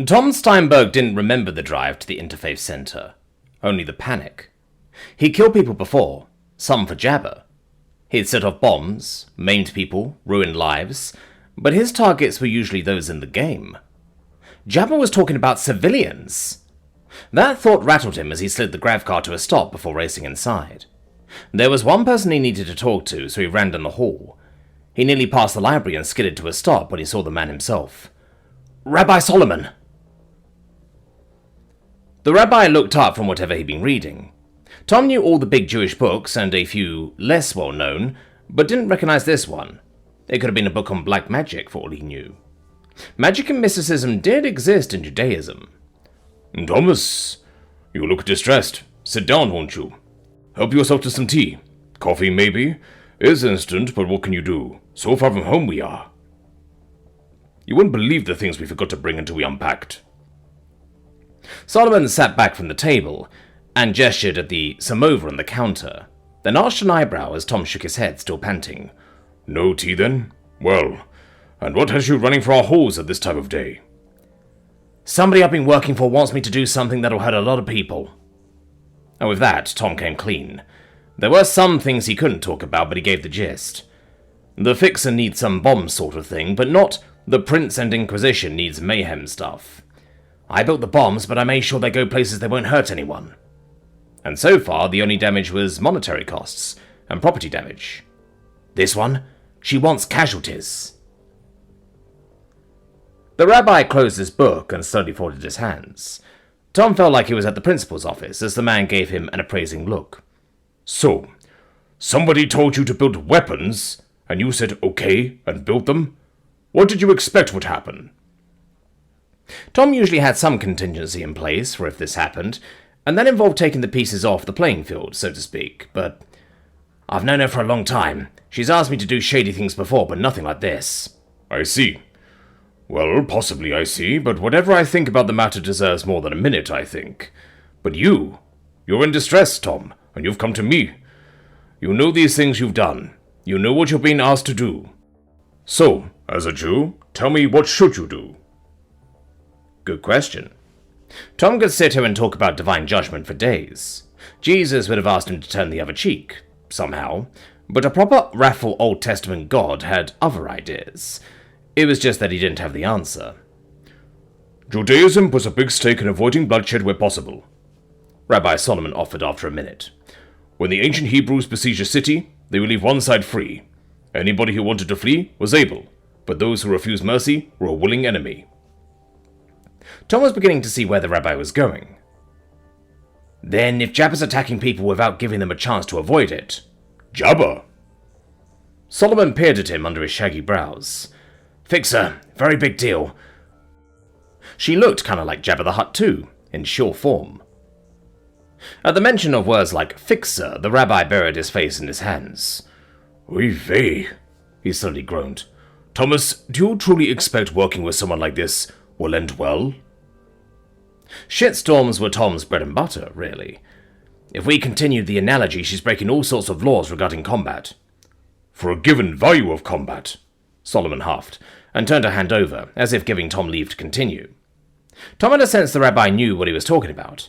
Tom Steinberg didn't remember the drive to the Interfaith Center, only the panic. He'd killed people before, some for Jabba. He'd set off bombs, maimed people, ruined lives, but his targets were usually those in the game. Jabba was talking about civilians. That thought rattled him as he slid the grav car to a stop before racing inside. There was one person he needed to talk to, so he ran down the hall. He nearly passed the library and skidded to a stop when he saw the man himself. Rabbi Solomon! The rabbi looked up from whatever he'd been reading. Tom knew all the big Jewish books and a few less well-known, but didn't recognize this one. It could have been a book on black magic, for all he knew. Magic and mysticism did exist in Judaism. Thomas, you look distressed. Sit down, won't you? Help yourself to some tea. Coffee, maybe? Is instant, but what can you do? So far from home we are. You wouldn't believe the things we forgot to bring until we unpacked. Solomon sat back from the table and gestured at the samovar on the counter, then arched an eyebrow as Tom shook his head, still panting. No tea, then? Well, and what has you running for our halls at this time of day? Somebody I've been working for wants me to do something that'll hurt a lot of people. And with that, Tom came clean. There were some things he couldn't talk about, but he gave the gist. The fixer needs some bomb sort of thing, but not the Prince and Inquisition needs mayhem stuff. I built the bombs, but I made sure they go places they won't hurt anyone. And so far, the only damage was monetary costs and property damage. This one, she wants casualties. The rabbi closed his book and slowly folded his hands. Tom felt like he was at the principal's office as the man gave him an appraising look. So, somebody told you to build weapons, and you said okay and built them? What did you expect would happen? Tom usually had some contingency in place for if this happened, and that involved taking the pieces off the playing field, so to speak, but I've known her for a long time. She's asked me to do shady things before, but nothing like this. I see. Well, possibly I see, but whatever I think about the matter deserves more than a minute, I think. But you're in distress, Tom, and you've come to me. You know these things you've done. You know what you're being asked to do. So, as a Jew, tell me, what should you do? Good question. Tom could sit here and talk about divine judgment for days. Jesus would have asked him to turn the other cheek, somehow, but a proper, wrathful Old Testament God had other ideas. It was just that he didn't have the answer. Judaism puts a big stake in avoiding bloodshed where possible, Rabbi Solomon offered after a minute. When the ancient Hebrews besieged a city, they would leave one side free. Anybody who wanted to flee was able, but those who refused mercy were a willing enemy. Tom was beginning to see where the rabbi was going. Then, if Jabba's attacking people without giving them a chance to avoid it... Jabba? Solomon peered at him under his shaggy brows. Fixer, very big deal. She looked kind of like Jabba the Hutt too, in sure form. At the mention of words like fixer, the rabbi buried his face in his hands. Oy vey, he suddenly groaned. Thomas, do you truly expect working with someone like this will end well? Shitstorms were Tom's bread and butter, really. If we continued the analogy, she's breaking all sorts of laws regarding combat. For a given value of combat, Solomon huffed, and turned her hand over, as if giving Tom leave to continue. Tom had a sense the rabbi knew what he was talking about.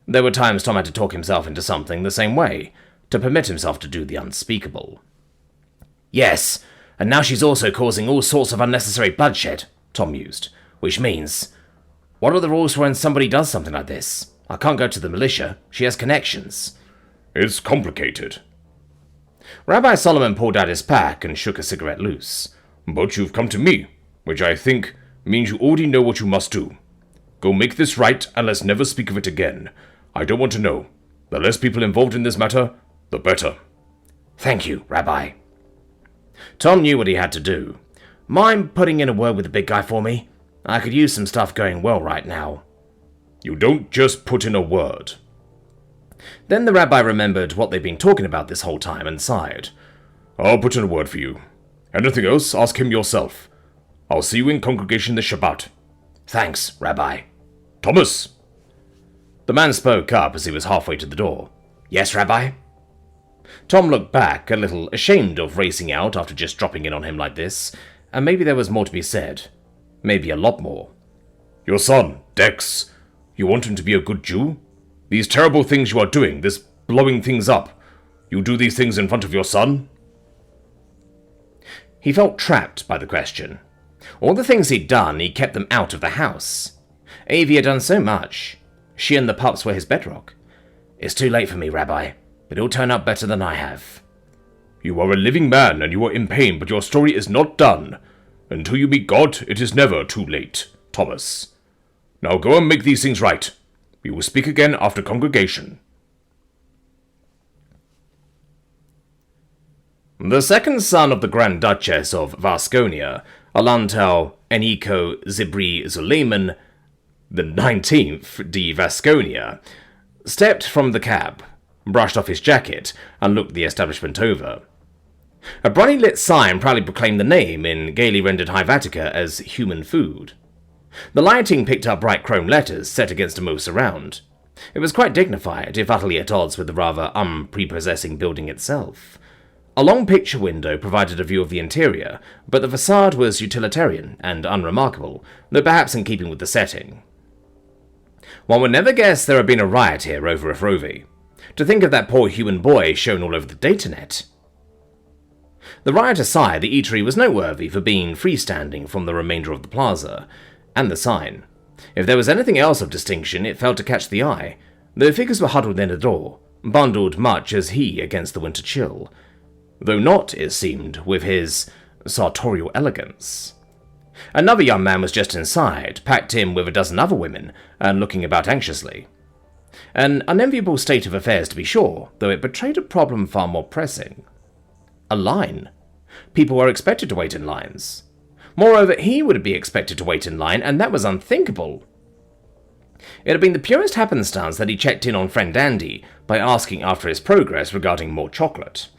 There were times Tom had to talk himself into something the same way, to permit himself to do the unspeakable. Yes, and now she's also causing all sorts of unnecessary bloodshed, Tom mused, which means... What are the rules for when somebody does something like this? I can't go to the militia. She has connections. It's complicated. Rabbi Solomon pulled out his pack and shook a cigarette loose. But you've come to me, which I think means you already know what you must do. Go make this right, and let's never speak of it again. I don't want to know. The less people involved in this matter, the better. Thank you, Rabbi. Tom knew what he had to do. Mind putting in a word with the big guy for me? I could use some stuff going well right now. You don't just put in a word. Then the rabbi remembered what they'd been talking about this whole time and sighed. I'll put in a word for you. Anything else, ask him yourself. I'll see you in congregation this Shabbat. Thanks, Rabbi. Thomas! The man spoke up as he was halfway to the door. Yes, Rabbi? Tom looked back, a little ashamed of racing out after just dropping in on him like this, and maybe there was more to be said. Maybe a lot more. Your son, Dex. You want him to be a good Jew? These terrible things you are doing, this blowing things up. You do these things in front of your son? He felt trapped by the question. All the things he'd done, he kept them out of the house. Avi had done so much. She and the pups were his bedrock. It's too late for me, Rabbi, but he'll turn out better than I have. You are a living man, and you are in pain, but your story is not done. Until you meet God, it is never too late, Thomas. Now go and make these things right. We will speak again after congregation. The second son of the Grand Duchess of Vasconia, Alantel Enrico Zibri Zuleiman, the 19th de Vasconia, stepped from the cab, brushed off his jacket, and looked the establishment over. A brightly lit sign proudly proclaimed the name in gaily rendered Hyvatica as human food. The lighting picked up bright chrome letters set against a mauve surround. It was quite dignified, if utterly at odds with the rather unprepossessing building itself. A long picture window provided a view of the interior, but the facade was utilitarian and unremarkable, though perhaps in keeping with the setting. One would never guess there had been a riot here over a Frovey. To think of that poor human boy shown all over the datanet. The riot aside, the eatery was noteworthy for being freestanding from the remainder of the plaza, and the sign. If there was anything else of distinction, it failed to catch the eye. The figures were huddled near the door, bundled much as he against the winter chill, though not, it seemed, with his sartorial elegance. Another young man was just inside, packed in with a dozen other women, and looking about anxiously. An unenviable state of affairs, to be sure, though it betrayed a problem far more pressing. A line. People were expected to wait in lines. Moreover, he would be expected to wait in line, and that was unthinkable. It had been the purest happenstance that he checked in on friend Andy by asking after his progress regarding more chocolate,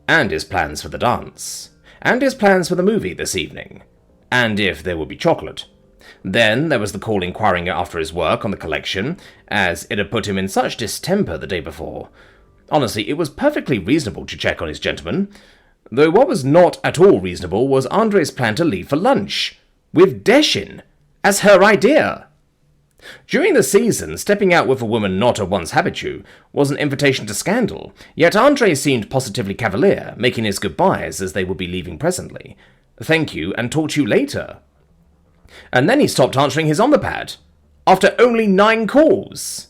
and his plans for the dance, and his plans for the movie this evening, and if there would be chocolate. Then there was the call inquiring after his work on the collection, as it had put him in such distemper the day before. Honestly, it was perfectly reasonable to check on his gentleman, though what was not at all reasonable was Andre's plan to leave for lunch, with Deshin, as her idea. During the season, stepping out with a woman not a once habitue was an invitation to scandal, yet Andre seemed positively cavalier, making his goodbyes as they would be leaving presently. Thank you, and talk to you later. And then he stopped answering his omnipad, after only 9 calls.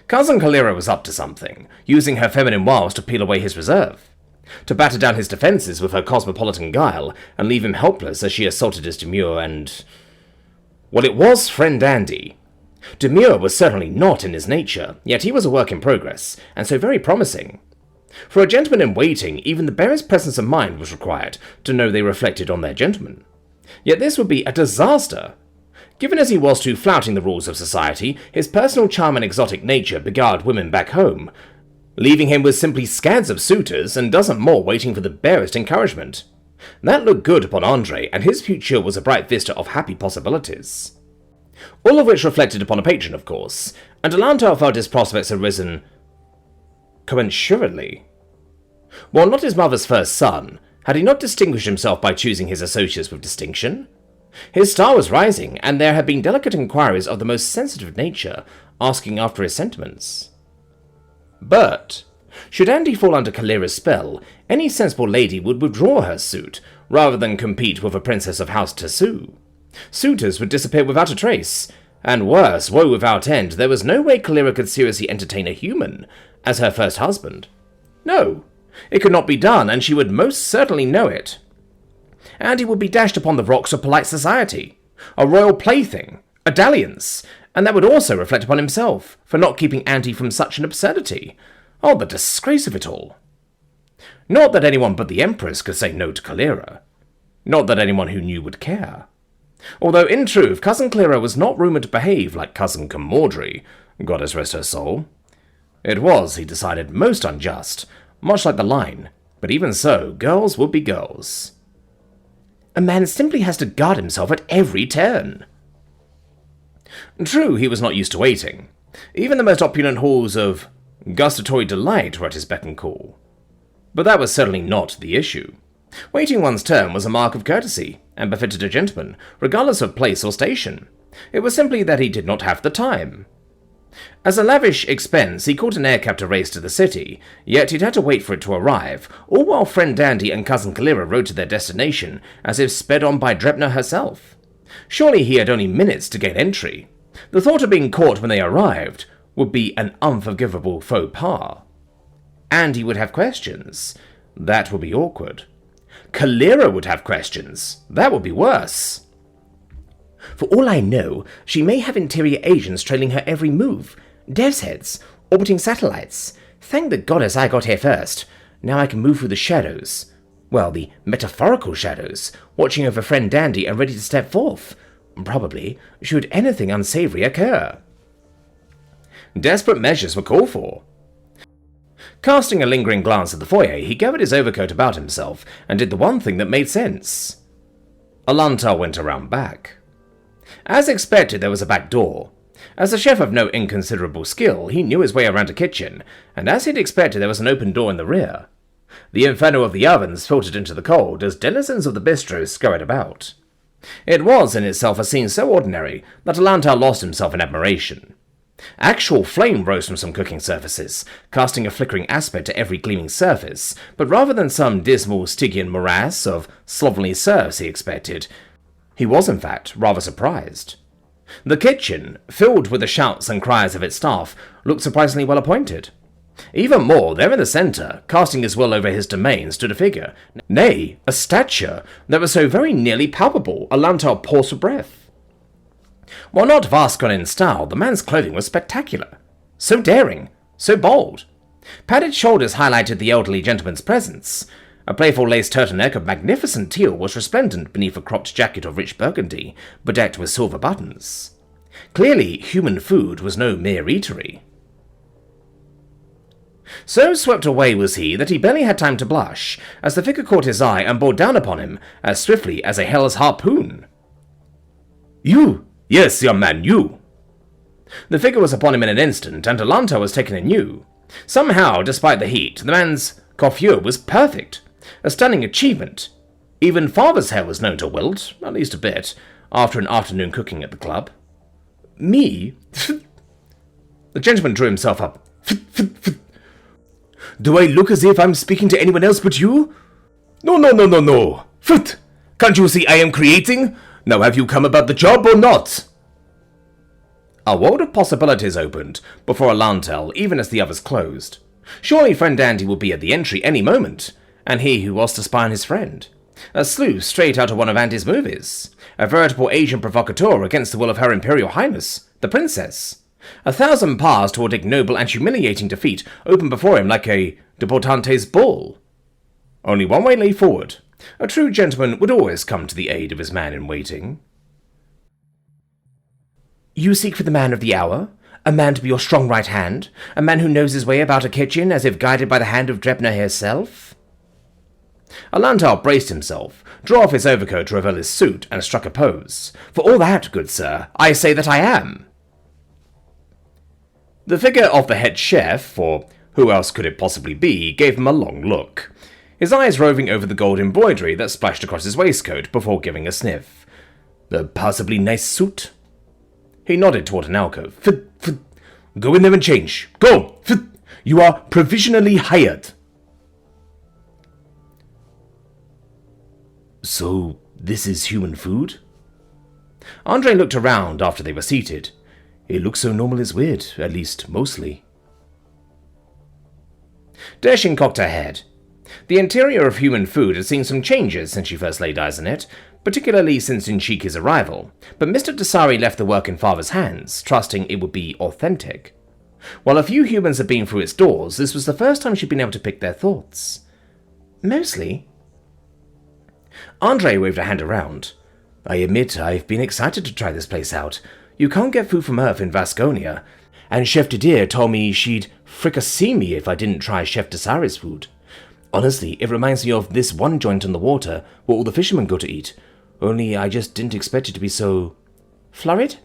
Cousin Kalira was up to something, using her feminine wiles to peel away his reserve, to batter down his defences with her cosmopolitan guile, and leave him helpless as she assaulted his demure and... well, it was friend Andy. Demure was certainly not in his nature, yet he was a work in progress, and so very promising. For a gentleman in waiting, even the barest presence of mind was required to know they reflected on their gentleman. Yet this would be a disaster. Given as he was to flouting the rules of society, his personal charm and exotic nature beguiled women back home, leaving him with simply scads of suitors and dozen more waiting for the barest encouragement. That looked good upon Andre, and his future was a bright vista of happy possibilities. All of which reflected upon a patron, of course, and Alantar felt his prospects had risen commensurately. While not his mother's first son, had he not distinguished himself by choosing his associates with distinction? His star was rising, and there had been delicate inquiries of the most sensitive nature, asking after his sentiments. But, should Andy fall under Kalira's spell, any sensible lady would withdraw her suit, rather than compete with a princess of House Tessu. Suitors would disappear without a trace, and worse, woe without end, there was no way Kalira could seriously entertain a human as her first husband. No, it could not be done, and she would most certainly know it. Andy would be dashed upon the rocks of polite society, a royal plaything, a dalliance, and that would also reflect upon himself, for not keeping Andy from such an absurdity. Oh, the disgrace of it all. Not that anyone but the Empress could say no to Kalira. Not that anyone who knew would care. Although, in truth, Cousin Kalira was not rumoured to behave like Cousin Camordry, goddess rest her soul. It was, he decided, most unjust, much like the line, but even so, girls would be girls. A man simply has to guard himself at every turn. True, he was not used to waiting. Even the most opulent halls of gustatory delight were at his beck and call. But that was certainly not the issue. Waiting one's turn was a mark of courtesy, and befitted a gentleman, regardless of place or station. It was simply that he did not have the time. As a lavish expense, he caught an air cab to race to the city, yet he'd had to wait for it to arrive, all while friend Dandy and cousin Kalira rode to their destination, as if sped on by Drebner herself. Surely he had only minutes to gain entry. The thought of being caught when they arrived would be an unforgivable faux pas. And he would have questions. That would be awkward. Kalira would have questions. That would be worse. For all I know, she may have interior agents trailing her every move. Devs heads, orbiting satellites. Thank the goddess I got here first. Now I can move through the shadows. Well, the metaphorical shadows, watching over friend Dandy and ready to step forth. Probably, should anything unsavory occur. Desperate measures were called for. Casting a lingering glance at the foyer, he gathered his overcoat about himself and did the one thing that made sense. Alantar went around back. As expected, there was a back door. As a chef of no inconsiderable skill, he knew his way around a kitchen, and as he'd expected, there was an open door in the rear. The inferno of the ovens filtered into the cold as denizens of the bistro scurried about. It was, in itself, a scene so ordinary that Alantar lost himself in admiration. Actual flame rose from some cooking surfaces, casting a flickering aspect to every gleaming surface, but rather than some dismal Stygian morass of slovenly serfs he expected, he was, in fact, rather surprised. The kitchen, filled with the shouts and cries of its staff, looked surprisingly well appointed. Even more, there in the centre, casting his will over his domain, stood a figure, nay, a stature, that was so very nearly palpable, Alantar paused for breath. While not Vascon in style, the man's clothing was spectacular. So daring, so bold. Padded shoulders highlighted the elderly gentleman's presence. A playful lace turtleneck of magnificent teal was resplendent beneath a cropped jacket of rich burgundy, bedecked with silver buttons. Clearly, human food was no mere eatery. So swept away was he that he barely had time to blush, as the figure caught his eye and bore down upon him as swiftly as a hell's harpoon. "You! Yes, young man, you!" The figure was upon him in an instant, and Alantar was taken anew. Somehow, despite the heat, the man's coiffure was perfect. A stunning achievement. Even father's hair was known to wilt, at least a bit, after an afternoon cooking at the club. Me? The gentleman drew himself up. Do I look as if I'm speaking to anyone else but you? No. Foot! Can't you see I am creating? Now have you come about the job or not? A world of possibilities opened before Alantar, even as the others closed. Surely friend Dandy would be at the entry any moment, and he who was to spy on his friend. A sleuth straight out of one of Andy's movies. A veritable Asian provocateur against the will of Her Imperial Highness, the Princess. 1,000 paths toward ignoble and humiliating defeat opened before him like a deportante's ball. Only one way lay forward. A true gentleman would always come to the aid of his man-in-waiting. You seek for the man of the hour? A man to be your strong right hand? A man who knows his way about a kitchen as if guided by the hand of Drebner herself? Alantar braced himself, drew off his overcoat to reveal his suit, and struck a pose. For all that, good sir, I say that I am. The figure of the head chef, or who else could it possibly be, gave him a long look, his eyes roving over the gold embroidery that splashed across his waistcoat before giving a sniff. A passably nice suit. He nodded toward an alcove. Go in there and change. Go! You are provisionally hired. So, this is human food? Andre looked around after they were seated. It looks so normal it's weird, at least mostly. Deshin cocked her head. The interior of human food had seen some changes since she first laid eyes on it, particularly since Inshiki's arrival, but Mr. Dasari left the work in father's hands, trusting it would be authentic. While a few humans had been through its doors, this was the first time she'd been able to pick their thoughts. Mostly. Andre waved a hand around. I admit I've been excited to try this place out. You can't get food from Earth in Vasconia, and Chef Didier told me she'd fricassee me if I didn't try Chef Dasari's food. Honestly, it reminds me of this one joint on the water where all the fishermen go to eat, only I just didn't expect it to be so... florid?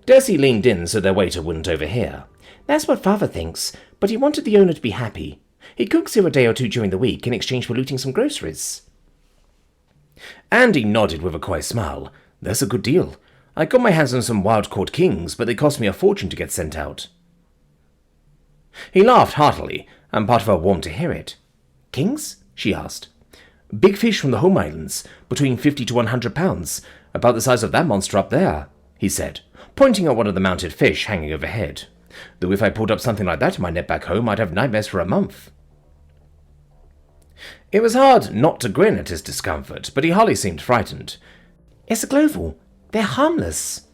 Desi leaned in so their waiter wouldn't overhear. That's what father thinks, but he wanted the owner to be happy. He cooks here a day or two during the week in exchange for looting some groceries. Andy nodded with a coy smile. That's a good deal. I got my hands on some wild-caught kings, but they cost me a fortune to get sent out. He laughed heartily, and part of her warmed to hear it. Kings? She asked. Big fish from the home islands, between 50 to 100 pounds, about the size of that monster up there, he said, pointing at one of the mounted fish hanging overhead. Though if I pulled up something like that in my net back home, I'd have nightmares for a month. It was hard not to grin at his discomfort, but he hardly seemed frightened. It's a global. They're harmless.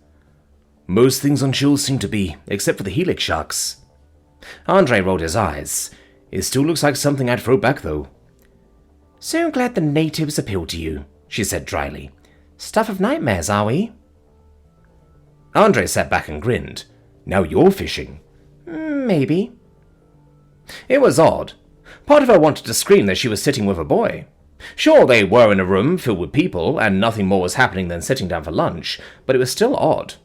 Most things on shores seem to be, except for the helix sharks. Andre rolled his eyes. It still looks like something I'd throw back, though. So glad the natives appeal to you, she said dryly. Stuff of nightmares, are we? Andre sat back and grinned. Now you're fishing. Maybe. It was odd. Part of her wanted to scream that she was sitting with a boy. Sure, they were in a room filled with people, and nothing more was happening than sitting down for lunch, but it was still odd.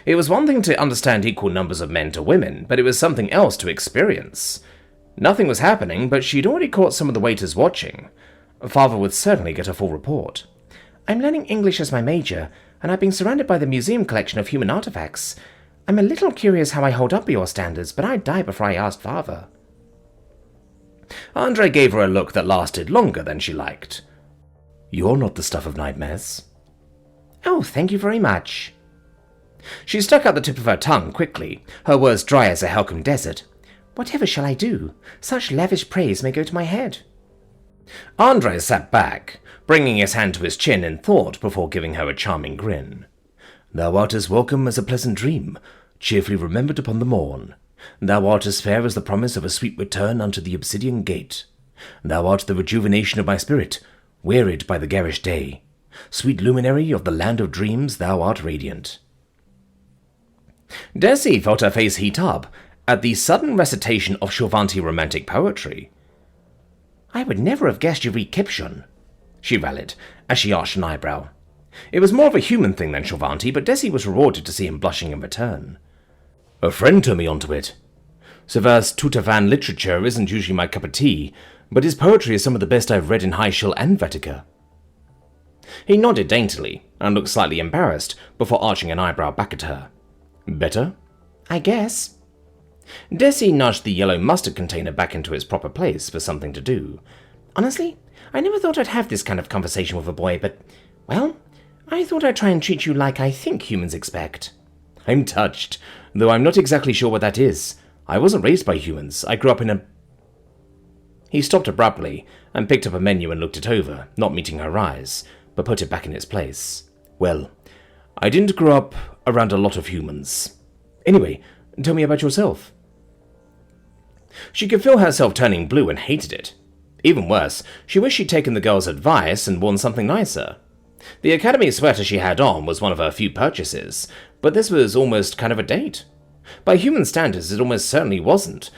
It was one thing to understand equal numbers of men to women, but it was something else to experience. Nothing was happening, but she'd already caught some of the waiters watching. Father would certainly get a full report. I'm learning English as my major, and I've been surrounded by the museum collection of human artifacts. I'm a little curious how I hold up by your standards, but I'd die before I asked Father. Andre gave her a look that lasted longer than she liked. You're not the stuff of nightmares. Oh, thank you very much. She stuck out the tip of her tongue quickly, her words dry as a Helcom desert. Whatever shall I do? Such lavish praise may go to my head. Andre sat back, bringing his hand to his chin in thought before giving her a charming grin. Thou art as welcome as a pleasant dream, cheerfully remembered upon the morn. Thou art as fair as the promise of a sweet return unto the obsidian gate. Thou art the rejuvenation of my spirit, wearied by the garish day. Sweet luminary of the land of dreams, thou art radiant. Desi felt her face heat up at the sudden recitation of Shovanti romantic poetry. I would never have guessed you read Kipshon, she rallied, as she arched an eyebrow. It was more of a human thing than Shovanti, but Desi was rewarded to see him blushing in return. A friend turned me onto it. Sever's Tutavan literature isn't usually my cup of tea, but his poetry is some of the best I've read in High Shell and Vetica. He nodded daintily, and looked slightly embarrassed, before arching an eyebrow back at her. Better? I guess. Desi nudged the yellow mustard container back into its proper place for something to do. Honestly, I never thought I'd have this kind of conversation with a boy, but, well, I thought I'd try and treat you like I think humans expect. I'm touched, though I'm not exactly sure what that is. I wasn't raised by humans. I grew up in a... He stopped abruptly and picked up a menu and looked it over, not meeting her eyes, but put it back in its place. Well, I didn't grow up around a lot of humans. Anyway, tell me about yourself. She could feel herself turning blue and hated it. Even worse, she wished she'd taken the girl's advice and worn something nicer. The academy sweater she had on was one of her few purchases, but this was almost kind of a date. By human standards, it almost certainly wasn't.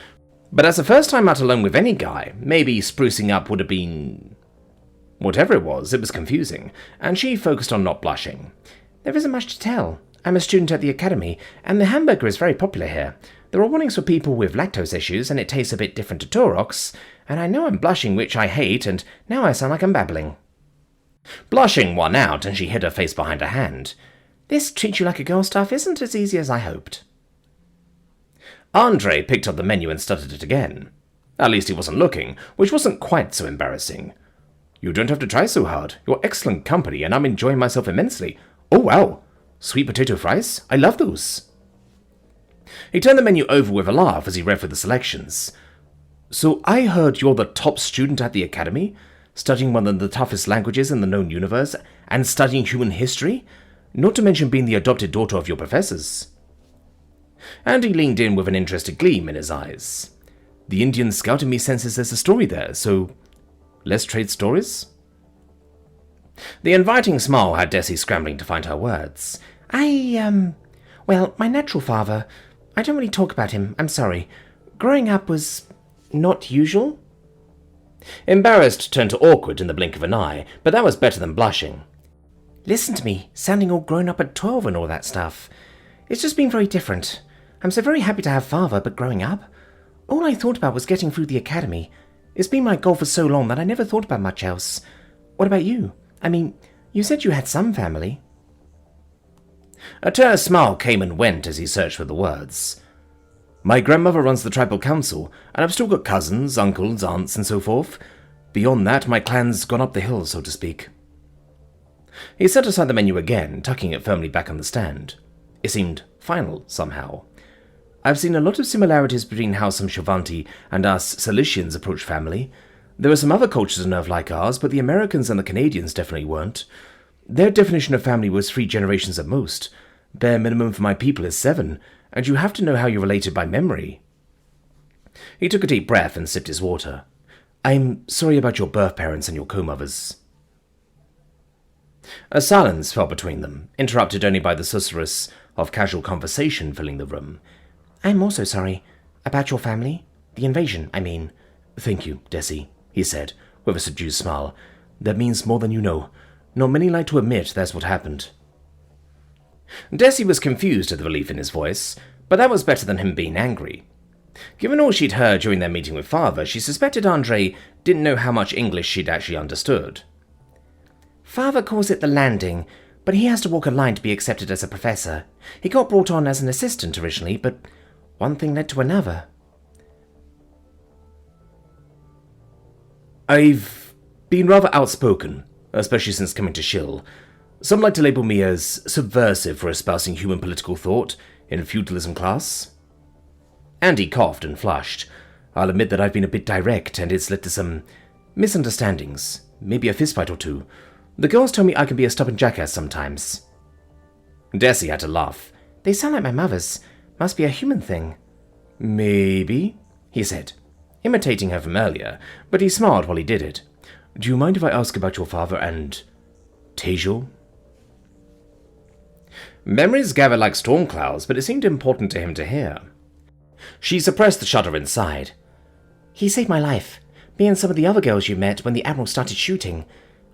But as a first time out alone with any guy, maybe sprucing up would have been... Whatever it was confusing, and she focused on not blushing. There isn't much to tell. I'm a student at the academy, and the hamburger is very popular here. There are warnings for people with lactose issues, and it tastes a bit different to Torox, and I know I'm blushing, which I hate, and now I sound like I'm babbling. Blushing won out, and she hid her face behind her hand. This treat you like a girl stuff isn't as easy as I hoped. Andre picked up the menu and studied it again. At least he wasn't looking, which wasn't quite so embarrassing. You don't have to try so hard. You're excellent company, and I'm enjoying myself immensely. Oh, wow. Sweet potato fries? I love those. He turned the menu over with a laugh as he read through the selections. So I heard you're the top student at the academy, studying one of the toughest languages in the known universe, and studying human history? Not to mention being the adopted daughter of your professors. And he leaned in with an interested gleam in his eyes. The Indian scout in me senses there's a story there, so let's trade stories? The inviting smile had Desi scrambling to find her words. Well, my natural father, I don't really talk about him, I'm sorry. Growing up was not usual. Embarrassed turned to awkward in the blink of an eye, but that was better than blushing. Listen to me, sounding all grown up at 12 and all that stuff. It's just been very different. I'm so very happy to have father, but growing up, all I thought about was getting through the academy. It's been my goal for so long that I never thought about much else. What about you? I mean, you said you had some family. A terse smile came and went as he searched for the words. My grandmother runs the tribal council, and I've still got cousins, uncles, aunts, and so forth. Beyond that, my clan's gone up the hill, so to speak. He set aside the menu again, tucking it firmly back on the stand. It seemed final, somehow. I've seen a lot of similarities between how some Shavanti and us Cilicians approach family. There are some other cultures on Earth like ours, but the Americans and the Canadians definitely weren't. Their definition of family was 3 generations at most. Bare minimum for my people is 7, and you have to know how you're related by memory. He took a deep breath and sipped his water. I'm sorry about your birth parents and your co-mothers. A silence fell between them, interrupted only by the susurrus of casual conversation filling the room. I'm also sorry. About your family? The invasion, I mean. Thank you, Desi, he said, with a subdued smile. That means more than you know. Not many like to admit that's what happened. Desi was confused at the relief in his voice, but that was better than him being angry. Given all she'd heard during their meeting with Father, she suspected Andre didn't know how much English she'd actually understood. Father calls it the landing, but he has to walk a line to be accepted as a professor. He got brought on as an assistant originally, but one thing led to another. I've been rather outspoken, especially since coming to Shill. Some like to label me as subversive for espousing human political thought in feudalism class. Andy coughed and flushed. I'll admit that I've been a bit direct, and it's led to some misunderstandings, maybe a fistfight or two. The girls tell me I can be a stubborn jackass sometimes. Desi had to laugh. They sound like my mother's. Must be a human thing. Maybe, he said, imitating her from earlier, but he smiled while he did it. Do you mind if I ask about your father and Tejal? Memories gather like storm clouds, but it seemed important to him to hear. She suppressed the shudder inside. He saved my life. Me and some of the other girls you met when the Admiral started shooting.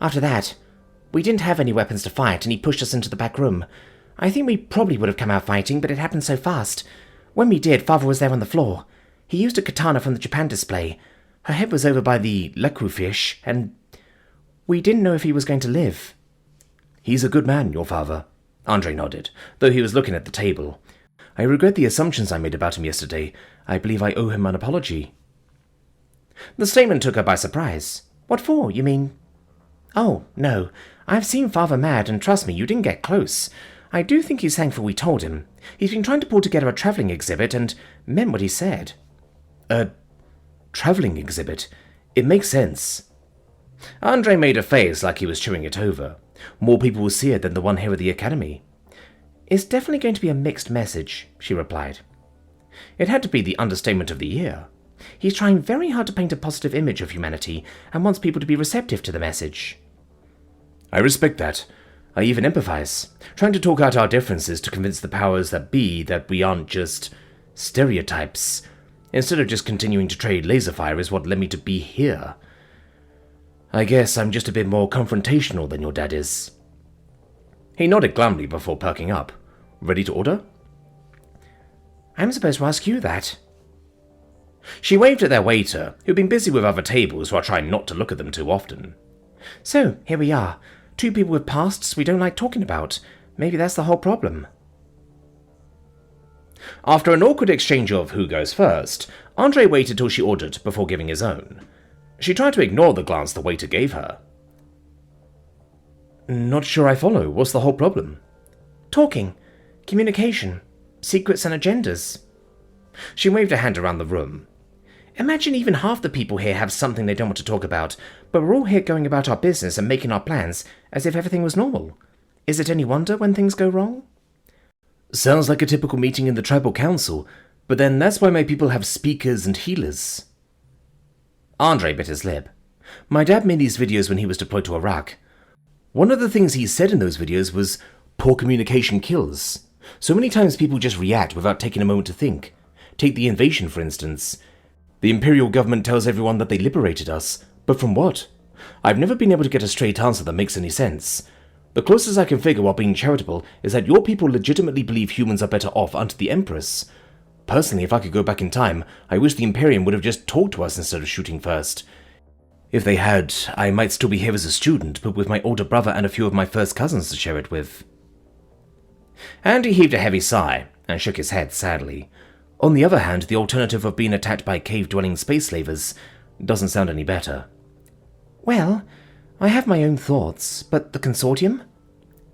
After that, we didn't have any weapons to fight, and he pushed us into the back room. I think we probably would have come out fighting, but it happened so fast. When we did, Father was there on the floor. He used a katana from the Japan display. Her head was over by the leku fish, and we didn't know if he was going to live. He's a good man, your father. Andre nodded, though he was looking at the table. I regret the assumptions I made about him yesterday. I believe I owe him an apology. The statement took her by surprise. What for, you mean? Oh, no. I've seen Father mad, and trust me, you didn't get close. I do think he's thankful we told him. He's been trying to pull together a travelling exhibit and meant what he said. A travelling exhibit? It makes sense. Andre made a face like he was chewing it over. More people will see it than the one here at the Academy. It's definitely going to be a mixed message, she replied. It had to be the understatement of the year. He's trying very hard to paint a positive image of humanity and wants people to be receptive to the message. I respect that. I even empathize, trying to talk out our differences to convince the powers that be that we aren't just stereotypes. Instead of just continuing to trade laser fire is what led me to be here. I guess I'm just a bit more confrontational than your dad is. He nodded glumly before perking up. Ready to order? I'm supposed to ask you that. She waved at their waiter, who'd been busy with other tables while trying not to look at them too often. So, here we are. 2 people with pasts we don't like talking about. Maybe that's the whole problem. After an awkward exchange of who goes first, Andre waited till she ordered before giving his own. She tried to ignore the glance the waiter gave her. Not sure I follow. What's the whole problem? Talking. Communication. Secrets and agendas. She waved her hand around the room. Imagine even half the people here have something they don't want to talk about, but we're all here going about our business and making our plans as if everything was normal. Is it any wonder when things go wrong? Sounds like a typical meeting in the tribal council, but then that's why my people have speakers and healers. Andre bit his lip. My dad made these videos when he was deployed to Iraq. One of the things he said in those videos was, poor communication kills. So many times people just react without taking a moment to think. Take the invasion, for instance. The Imperial government tells everyone that they liberated us, but from what? I've never been able to get a straight answer that makes any sense. The closest I can figure while being charitable is that your people legitimately believe humans are better off under the Empress. Personally, if I could go back in time, I wish the Imperium would have just talked to us instead of shooting first. If they had, I might still be here as a student, but with my older brother and a few of my first cousins to share it with. Andy heaved a heavy sigh and shook his head sadly. On the other hand, the alternative of being attacked by cave-dwelling space slavers doesn't sound any better. Well, I have my own thoughts, but the consortium?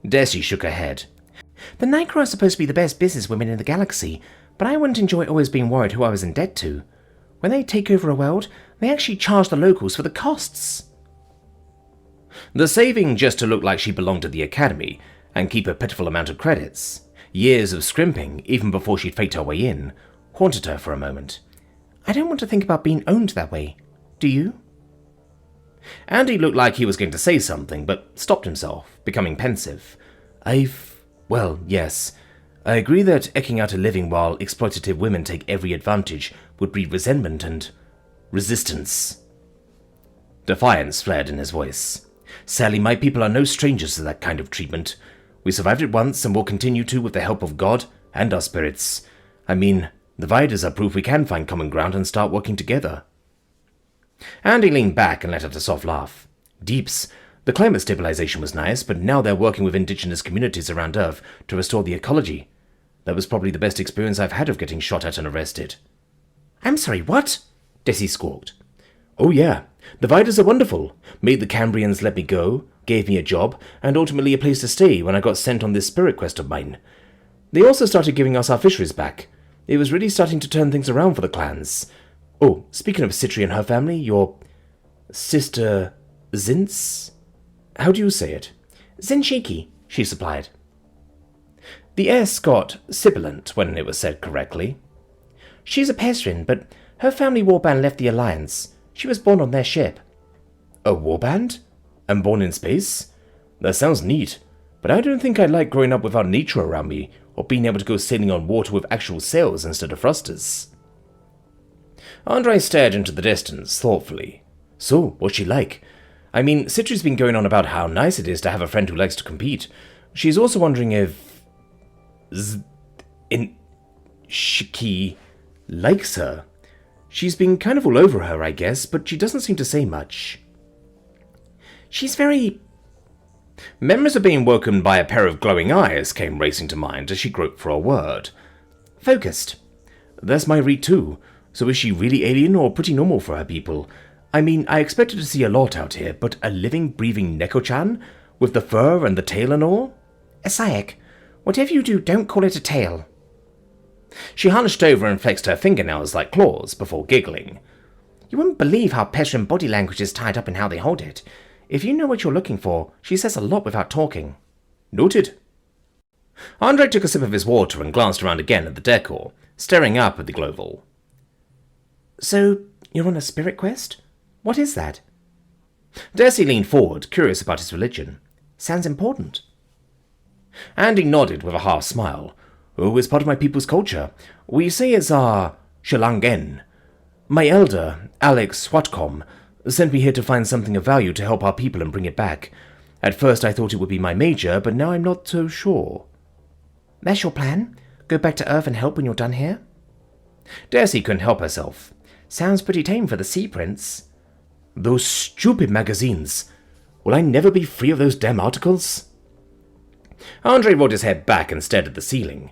Desi shook her head. The Nicra are supposed to be the best businesswomen in the galaxy, but I wouldn't enjoy always being worried who I was in debt to. When they take over a world, they actually charge the locals for the costs. The saving just to look like she belonged to the Academy and keep a pitiful amount of credits, years of scrimping even before she'd faked her way in, haunted her for a moment. I don't want to think about being owned that way. Do you? Andy looked like he was going to say something, but stopped himself, becoming pensive. Well, yes. I agree that eking out a living while exploitative women take every advantage would breed resentment and resistance. Defiance flared in his voice. Sadly, my people are no strangers to that kind of treatment. We survived it once and will continue to with the help of God and our spirits. I mean, the Viders are proof we can find common ground and start working together. Andy leaned back and let out a soft laugh. Deeps, the climate stabilization was nice, but now they're working with indigenous communities around Earth to restore the ecology. That was probably the best experience I've had of getting shot at and arrested. I'm sorry, what? Desi squawked. Oh yeah, the Viders are wonderful. Made the Cambrians let me go, gave me a job, and ultimately a place to stay when I got sent on this spirit quest of mine. They also started giving us our fisheries back. It was really starting to turn things around for the clans. Oh, speaking of Citri and her family, your sister Zintz? How do you say it? Zinchiki, she supplied. The S got sibilant when it was said correctly. She's a Pesrin, but her family warband left the Alliance. She was born on their ship. A warband? And born in space? That sounds neat, but I don't think I'd like growing up without nature around me, or being able to go sailing on water with actual sails instead of thrusters. Andre stared into the distance, thoughtfully. So, what's she like? I mean, Citri's been going on about how nice it is to have a friend who likes to compete. She's also wondering if... Shiki likes her. She's been kind of all over her, I guess, but she doesn't seem to say much. She's very... Memories of being woken by a pair of glowing eyes came racing to mind as she groped for a word. Focused. That's my read too. So is she really alien or pretty normal for her people? I mean, I expected to see a lot out here, but a living, breathing Neko-chan? With the fur and the tail and all? Asayek, whatever you do, don't call it a tail. She hunched over and flexed her fingernails like claws before giggling. You wouldn't believe how Peshin body language is tied up in how they hold it. If you know what you're looking for, she says a lot without talking. Noted. Andre took a sip of his water and glanced around again at the decor, staring up at the global. So, you're on a spirit quest? What is that? Desi leaned forward, curious about his religion. Sounds important. Andy nodded with a half smile. Oh, it's part of my people's culture. We say it's our Shalangen. My elder, Alex Swatcom, sent me here to find something of value to help our people and bring it back. At first I thought it would be my major, but now I'm not so sure. That's your plan? Go back to Earth and help when you're done here? Desi couldn't help herself. Sounds pretty tame for the Sea Prince. Those stupid magazines. Will I never be free of those damn articles? Andre rolled his head back and stared at the ceiling.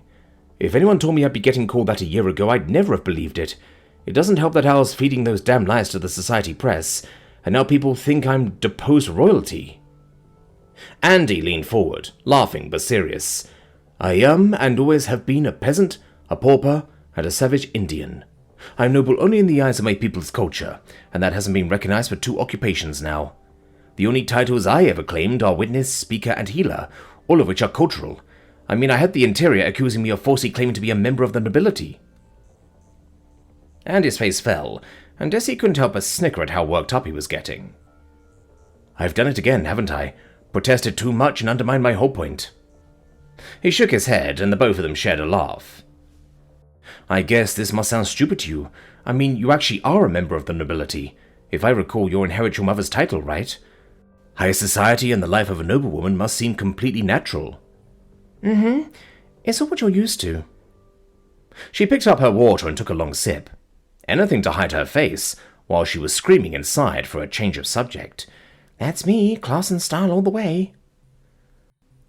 If anyone told me I'd be getting called that a year ago, I'd never have believed it. It doesn't help that I was feeding those damn lies to the society press, and now people think I'm deposed royalty. Andy leaned forward, laughing but serious. I am and always have been a peasant, a pauper, and a savage Indian. I'm noble only in the eyes of my people's culture, and that hasn't been recognized for 2 occupations now. The only titles I ever claimed are witness, speaker, and healer, all of which are cultural. I mean, I had the interior accusing me of falsely claiming to be a member of the nobility. Andy's face fell, and Desi couldn't help but snicker at how worked up he was getting. I've done it again, haven't I? Protested too much and undermined my whole point. He shook his head, and the both of them shared a laugh. I guess this must sound stupid to you. I mean, you actually are a member of the nobility. If I recall, you inherit your mother's title, right? High society and the life of a noblewoman must seem completely natural. Mm-hmm. It's all what you're used to. She picked up her water and took a long sip. Anything to hide her face, while she was screaming inside for a change of subject. That's me, class and style all the way.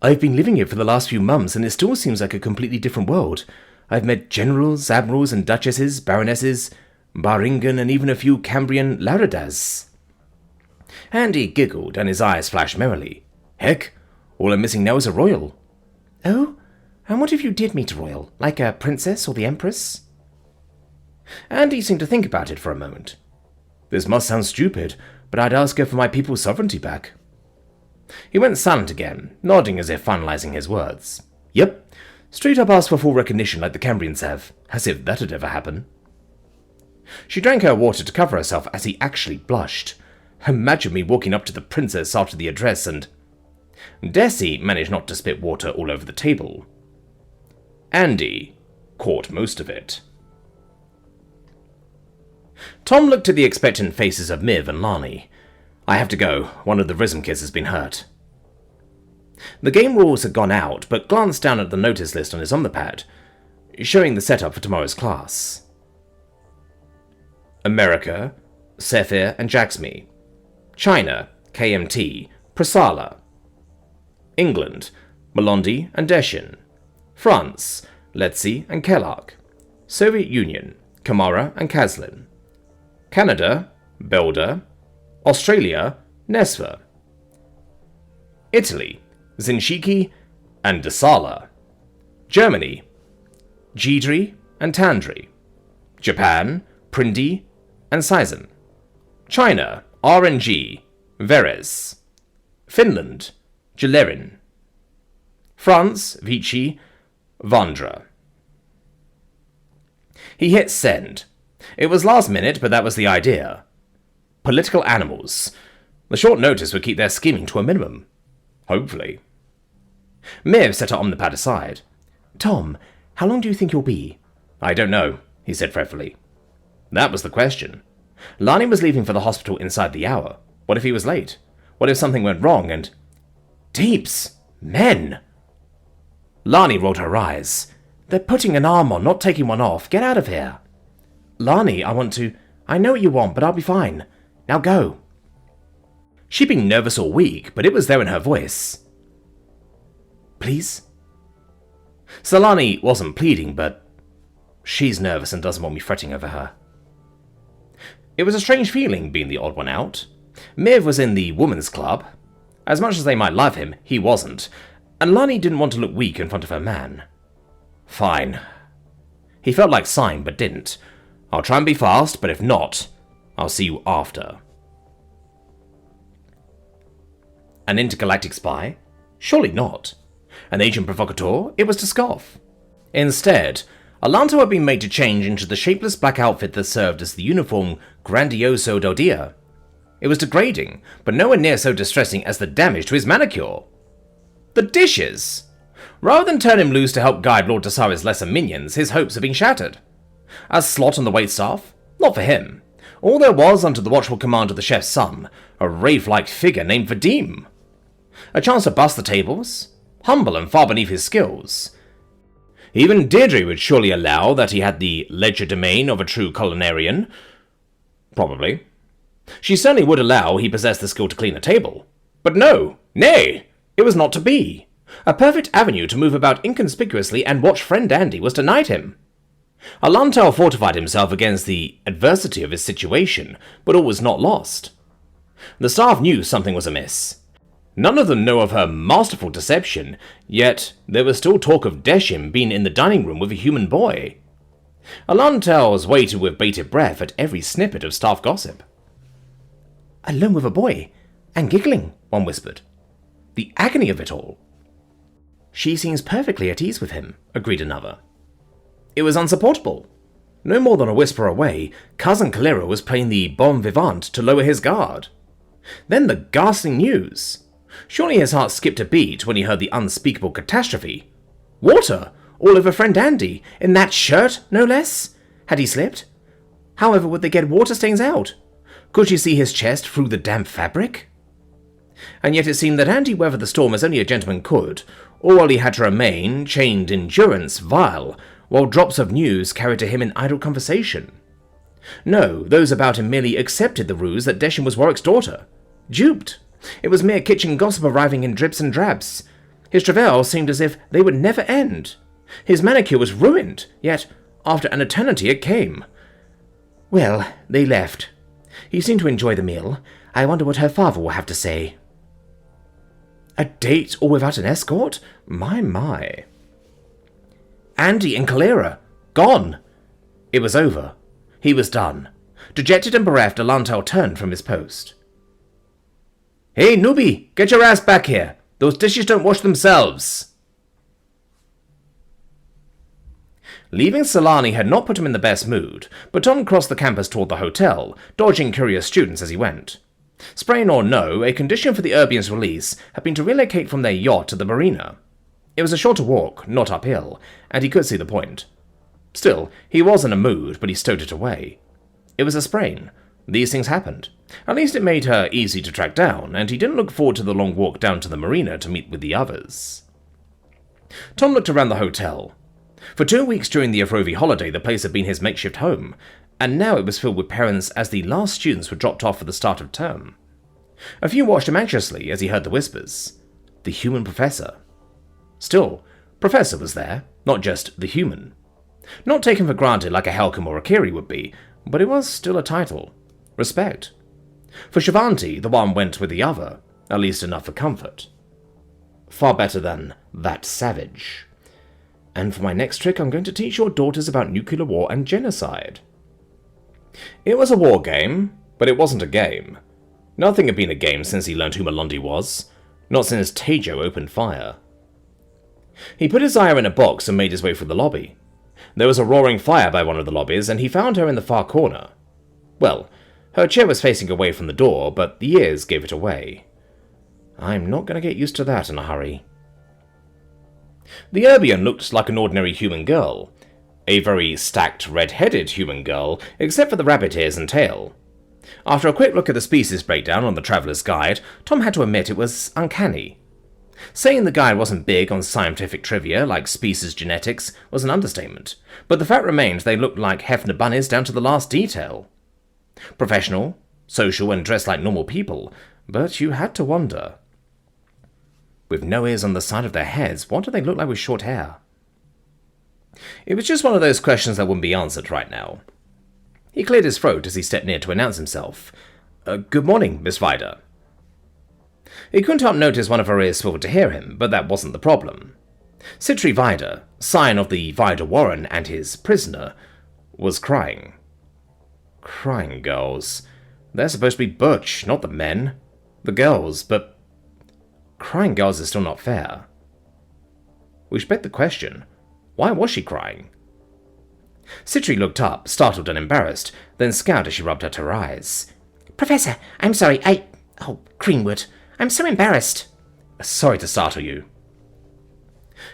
I've been living here for the last few months, and it still seems like a completely different world. I've met generals, admirals, and duchesses, baronesses, Baringen, and even a few Cambrian lauradas. Andy giggled, and his eyes flashed merrily. Heck, all I'm missing now is a royal. Oh? And what if you did meet a royal, like a princess or the empress? Andy seemed to think about it for a moment. This must sound stupid, but I'd ask her for my people's sovereignty back. He went silent again, nodding as if finalizing his words. Yep, straight up ask for full recognition like the Cambrians have, as if that'd ever happen. She drank her water to cover herself as he actually blushed. Imagine me walking up to the princess after the address and... Desi managed not to spit water all over the table. Andy caught most of it. Tom looked at the expectant faces of Miv and Lani. I have to go. One of the Rhythm kids has been hurt. The game rules had gone out, but glanced down at the notice list on his Omnipad, showing the setup for tomorrow's class. America, Sephir and Jagsmi. China, KMT, Prasala. England, Malondi and Deshin. France, Letzi and Kellark. Soviet Union, Kamara and Kaslin. Canada, Belda. Australia, Nesva. Italy, Zinshiki and Dasala. Germany, Jidri and Tandri. Japan, Prindi and Saizen. China, RNG, Veres. Finland, Jelerin. France, Vichy, Vandra. He hit send. It was last minute, but that was the idea. Political animals. The short notice would keep their scheming to a minimum. Hopefully. Miv set her Omnipad aside. Tom, how long do you think you'll be? I don't know, he said fretfully. That was the question. Lani was leaving for the hospital inside the hour. What if he was late? What if something went wrong and... Deeps! Men! Lani rolled her eyes. They're putting an arm on, not taking one off. Get out of here. Lani, I want to... I know what you want, but I'll be fine. Now go. She'd been nervous all week, but it was there in her voice. Please? Solani wasn't pleading, but she's nervous and doesn't want me fretting over her. It was a strange feeling being the odd one out. Miv was in the woman's club. As much as they might love him, he wasn't, and Lani didn't want to look weak in front of her man. Fine. He felt like sighing, but didn't. I'll try and be fast, but if not, I'll see you after. An intergalactic spy? Surely not. An agent provocateur? It was to scoff. Instead, Alanto had been made to change into the shapeless black outfit that served as the uniform Grandioso del Dia. It was degrading, but nowhere near so distressing as the damage to his manicure. The dishes! Rather than turn him loose to help guide Lord Dasari's lesser minions, his hopes had been shattered. A slot on the waitstaff? Not for him. All there was, under the watchful command of the chef's son, a wraith-like figure named Vadim. A chance to bust the tables? Humble and far beneath his skills. Even Deirdre would surely allow that he had the legerdemain of a true culinarian. Probably. She certainly would allow he possessed the skill to clean a table. But no, nay, it was not to be. A perfect avenue to move about inconspicuously and watch friend Andy was denied him. Alantel fortified himself against the adversity of his situation, but all was not lost. The staff knew something was amiss. None of them know of her masterful deception, yet there was still talk of Deshim being in the dining room with a human boy. Alantels waited with bated breath at every snippet of staff gossip. Alone with a boy, and giggling, one whispered. The agony of it all. She seems perfectly at ease with him, agreed another. It was unsupportable. No more than a whisper away, Cousin Calera was playing the bon vivant to lower his guard. Then the ghastly news. Surely his heart skipped a beat when he heard the unspeakable catastrophe. Water, all over friend Andy, in that shirt, no less? Had he slipped? However would they get water stains out? Could she see his chest through the damp fabric? And yet it seemed that Andy weathered the storm as only a gentleman could, or while he had to remain, chained in durance vile, while drops of news carried to him in idle conversation. No, those about him merely accepted the ruse that Desham was Warwick's daughter. Duped. It was mere kitchen gossip arriving in drips and drabs. His travails seemed as if they would never end. His manicure was ruined, yet after an eternity it came. Well, they left. He seemed to enjoy the meal. I wonder what her father will have to say. A date all without an escort? My. Andy and Calera, gone. It was over. He was done. Dejected and bereft, Alantel turned from his post. Hey, newbie, get your ass back here. Those dishes don't wash themselves. Leaving Solani had not put him in the best mood, but Tom crossed the campus toward the hotel, dodging curious students as he went. Sprain or no, a condition for the Urbians' release had been to relocate from their yacht to the marina. It was a shorter walk, not uphill, and he could see the point. Still, he was in a mood, but he stowed it away. It was a sprain. These things happened. At least it made her easy to track down, and he didn't look forward to the long walk down to the marina to meet with the others. Tom looked around the hotel. For 2 weeks during the Afrovi holiday, the place had been his makeshift home, and now it was filled with parents as the last students were dropped off for the start of term. A few watched him anxiously as he heard the whispers. The human professor. Still, Professor was there, not just the human. Not taken for granted like a Helcom or a Kiri would be, but it was still a title. Respect. For Shivanti, the one went with the other, at least enough for comfort. Far better than that savage. And for my next trick, I'm going to teach your daughters about nuclear war and genocide. It was a war game, but it wasn't a game. Nothing had been a game since he learned who Malondi was. Not since Tejo opened fire. He put his Aya in a box and made his way through the lobby. There was a roaring fire by one of the lobbies, and he found her in the far corner. Well, her chair was facing away from the door, but the years gave it away. I'm not going to get used to that in a hurry. The Urbian looked like an ordinary human girl. A very stacked, red-headed human girl, except for the rabbit ears and tail. After a quick look at the species breakdown on the Traveller's Guide, Tom had to admit it was uncanny. Saying the guide wasn't big on scientific trivia like species genetics was an understatement, but the fact remains they looked like Hefner bunnies down to the last detail. Professional, social, and dressed like normal people, but you had to wonder. With no ears on the side of their heads, what do they look like with short hair? It was just one of those questions that wouldn't be answered right now. He cleared his throat as he stepped near to announce himself. Good morning, Miss Vida. He couldn't help notice one of her ears swiveled to hear him, but that wasn't the problem. Citri Vida, scion of the Vida Warren and his prisoner, was crying. Crying girls. They're supposed to be butch, not the men. The girls, but crying girls is still not fair. Which begged the question, why was she crying? Citri looked up, startled and embarrassed, then scowled as she rubbed at her eyes. Professor, I'm sorry, Oh, Greenwood, I'm so embarrassed. Sorry to startle you.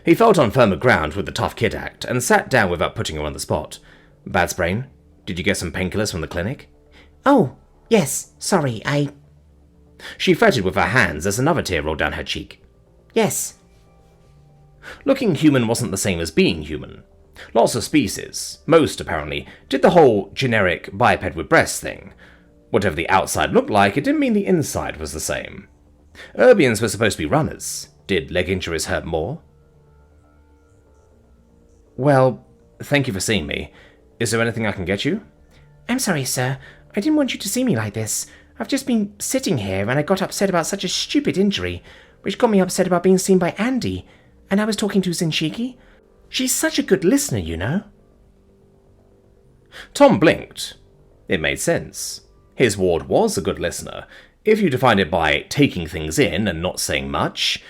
He felt on firmer ground with the tough kid act, and sat down without putting her on the spot. Bad sprain? Did you get some painkillers from the clinic? Oh, yes, sorry, She fretted with her hands as another tear rolled down her cheek. Yes. Looking human wasn't the same as being human. Lots of species, most apparently, did the whole generic biped with breasts thing. Whatever the outside looked like, it didn't mean the inside was the same. Urbians were supposed to be runners. Did leg injuries hurt more? Well, thank you for seeing me. Is there anything I can get you? I'm sorry, sir. I didn't want you to see me like this. I've just been sitting here and I got upset about such a stupid injury, which got me upset about being seen by Andy, and I was talking to Zinchiki. She's such a good listener, you know. Tom blinked. It made sense. His ward was a good listener, if you defined it by taking things in and not saying much.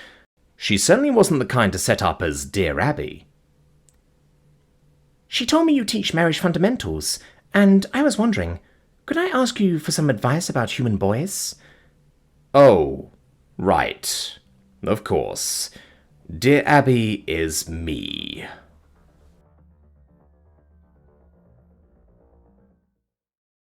She certainly wasn't the kind to set up as Dear Abby. She told me you teach marriage fundamentals, and I was wondering, could I ask you for some advice about human boys? Oh, right. Of course. Dear Abby is me.